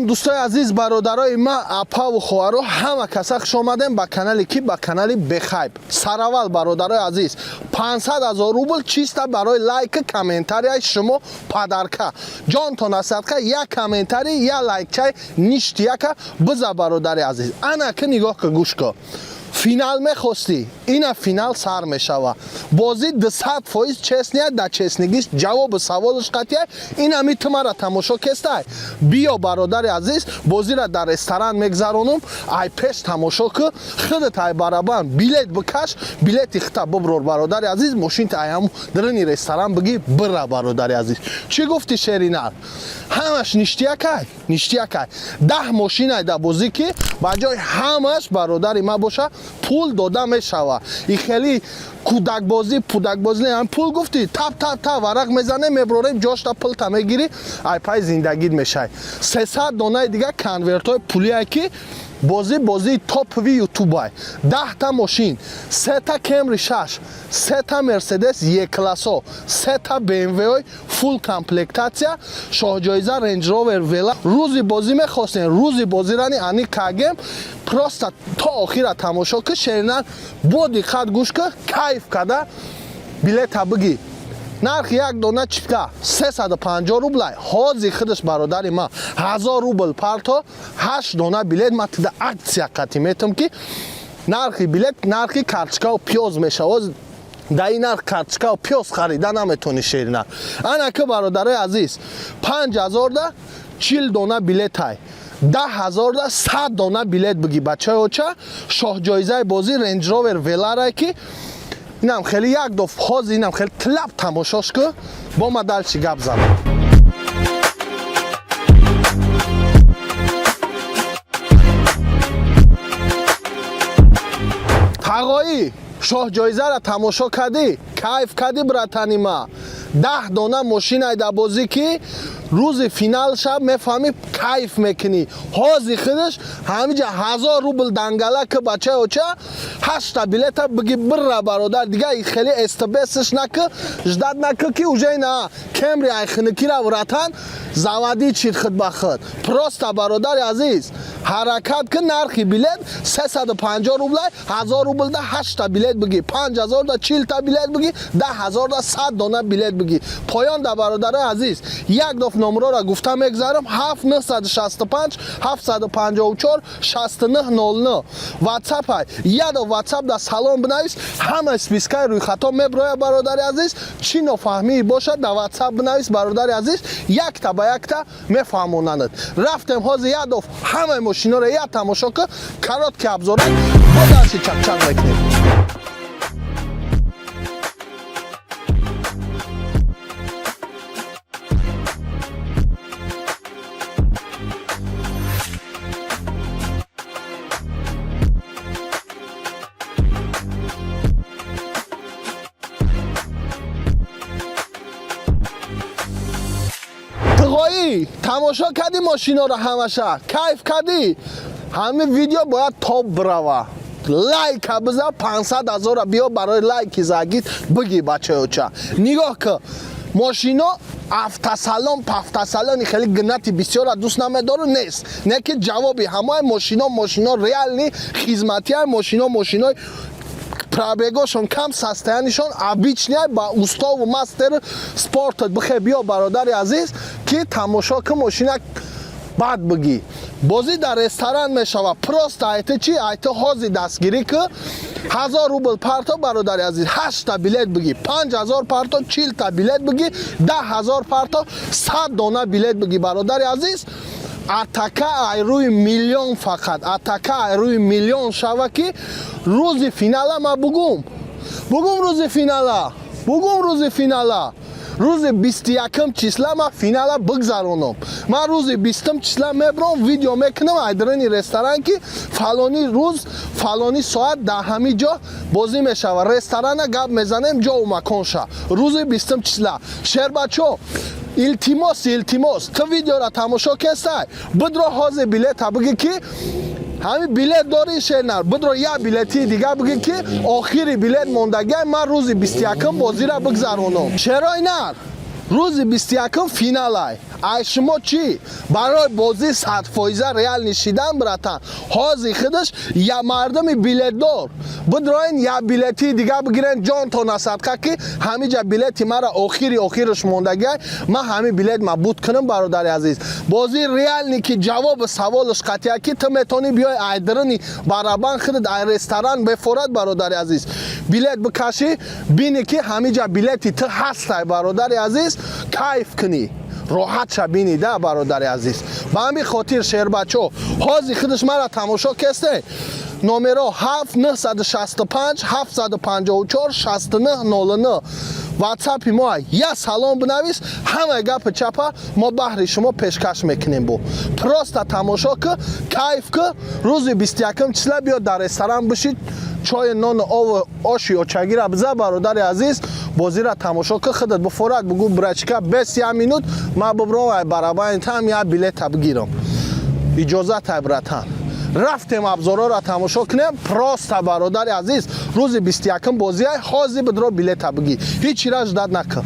دوستای عزیز برادرای ما اپا و خواهرها همه کسا خوش آمدین با کانالی کی با کانالی بخایب. سراول برادرای عزیز 500,000 روبل چیست برای لایک کامنتاری شما پدرکا جانتون است یک کامنتاری یا لایک چای نیشتیا که بزا برادرای عزیز انا که نگاه که گوش که فینال میخواستی اینا فینال سر میشوه بازی 200% چسنیه در چسنگیش جواب سوالش قطعه اینا میتونه را تماشا کسته بیا برادر عزیز بازی را در رستوران میگذرونم ای پیش تماشا که خودت ای برابر بلیت بکش بلیت اختا ببرور برادر عزیز ماشین تا هم درنی رستوران بگی برا برادر عزیز چی گفتی شیرینار همش نشتیا که 10 ماشین در بازی که بجای همش برادر ما باشه پول داده میشوه این خیلی کودک بازی هم پول گفتی تپ ورق میزنه میبروریم جاش تا پول تا میگیری ای پای زندگیت میشه 300 دانه دیگه کنورت های پولی که بازی توپ وی یوتیوب های 10 تا ماشین 3 تا کمری 6 3 تا مرسدس یک کلاسو 3 تا BMW های فول کامپلکتاسیا شاه جایزه رنج روور ویلا روزی بازی میخواستین روزی بازی رانی انی کاگم پروستا تا آخر تماشا که شیرینان با دقت گوش که کیف کده بلیت بگی نرخ یک دانه چیپکا 350 روبل حاضی خودش برادر ما 1000 روبل پارتو 8 دانه بلیت ما تده اکسیا قطعی میتم که نرخی بلیت نرخی کارچکا و پیاز میشه در این نرخ کارچکا و پیاز خریده نمیتونی شیرینان انا که برادر عزیز 5000 ده 40 دانه بلیت های 10,000 ده 100 دانه بلیت بگی بچه اوچه شاه جایزه بازی رنج روور ویلا را که اینم خیلی یک دو فاز اینم خیلی تلاب تماشاش که با ما دلچی گپ زدم تقایی شاه جایزه را تماشا کردی کیف کردی براتانی ما 10 دانه ماشین های در بازی که روز فینال شب میفهمی کیف میکنی حاضی خودش همینجا 1000 روبل دنگله که بچه اوچه 8 تا بلیت بگی برا برادر دیگه خیلی استبسش نکه جداد نکه که اوجه نه کمری ای خنکی را وراتن زوادی چید خود بخود پروستا برادر عزیز حرکت که نرخی بلیت 350 روبل 1000 روبل ده 8 تا بلیت بگی 5000 ده 40 تا بلیت بگی 10,000 ده 100 دانه بلیت بگی پایان ده برادر عزیز یک دفعه نمره را گفتم میگذارم 7965 754 6900 واتساپ های یا دو واتساپ در سلام بنویس همه اسپیسکای روی خطا میبروی برادر عزیز چی نفهمی باشد در واتساپ بنویس برادر عزیز یک تا با یک تا میفهمونند رفتم حاضر یک دفعه همه ماشینا را یک تماشا که کرات که ابزاره با درسی چک چک بکنیم تماشا کردی ماشینا رو همشه کیف کردی همه ویدیو باید توپ بروه لایک بزن 500,000 بیا برای لایک زگید بگی بچه اوچه نگاه که ماشینا افتسالان خیلی گنتی بسیار دوست نمیداره نیست نه که جوابی همه ماشینا ریال نی خدمتی های ماشینا پرابگوشون کم سستهانشون ابیچ نیای با استاد و مستر سپورت بخیر بیا برادر عزیز که تماشا که ماشین بعد بگی بازی در رستوران میشوه پروست ایت چی ایت حاضی دستگیری که 1000 روبل پارتو برادر عزیز 8 تا بلیت بگی 5000 پارتو 40 تا بلیت بگی 10,000 پارتو 100 دانه بلیت بگی برادر عزیز اتکا ای روی میلیون فقط اتکا ای روی میلیون شوه که روز فینال ما بگم روز فینال روز 21 چیسلا ما فینال بگذرونم ما روز 20 چیسلا میبرم ویدیو میکنم ایدرنی رستوران که فلانی روز فلانی ساعت در همین جا بازی میشوه رستوران گپ میزنیم جا و مکان شه روز 20 چیسلا شهر بچو التماس تو ویدیو را تماشا کسته بدرو حاضر بلیت بگی که همین بلیت داری شیرنر بدرو یا بلیتی دیگه بگی که آخری بلیت موندگی من روز 21 بازی را بگذرونم چرا اینر روز 21 فینال های ай шумо чӣ барои бозӣ 100% реал нишидан братан ҳози худаш я мардуми билетдор бидроин я билети дига бигирен ҷонтона садқа ки ҳамиҷа билети мара охириш мондагиай ман ҳамин билет мабуд кунам бародари азиз бозӣ реални ки ҷавоби саволаш қатъия ки ту метавонӣ биёй айдрини барабан худат ай ресторан бефорад бародари азиз билет бикашӣ бинӣ ки ҳамиҷа билети ту ҳастай бародари азиз кайф кунӣ роҳат ша бинӣ да бародари азиз ба ҳамин хотир шербачо ҳози худаш мара тамошо кесте номеро 7965 754 6909 ватсапи мо я салом бинавис ҳамаи гапи чапа мо баҳри шумо пешкаш мекунем бо просто тамошо ки кайф ки рӯзи 21 числа биё дар ресторан бишид чой нону оши очагира биза бародари азиз бозира тамошо ки худат бифорад бугу брачка 20 минут ма бибровай барабани там я билета бигирам иҷозатай братан рафтем абзорора тамошо кунем просто бародари азиз рӯзи 21 бозиай ҳози бидро билета бигир ҳеҷ чира ждат накун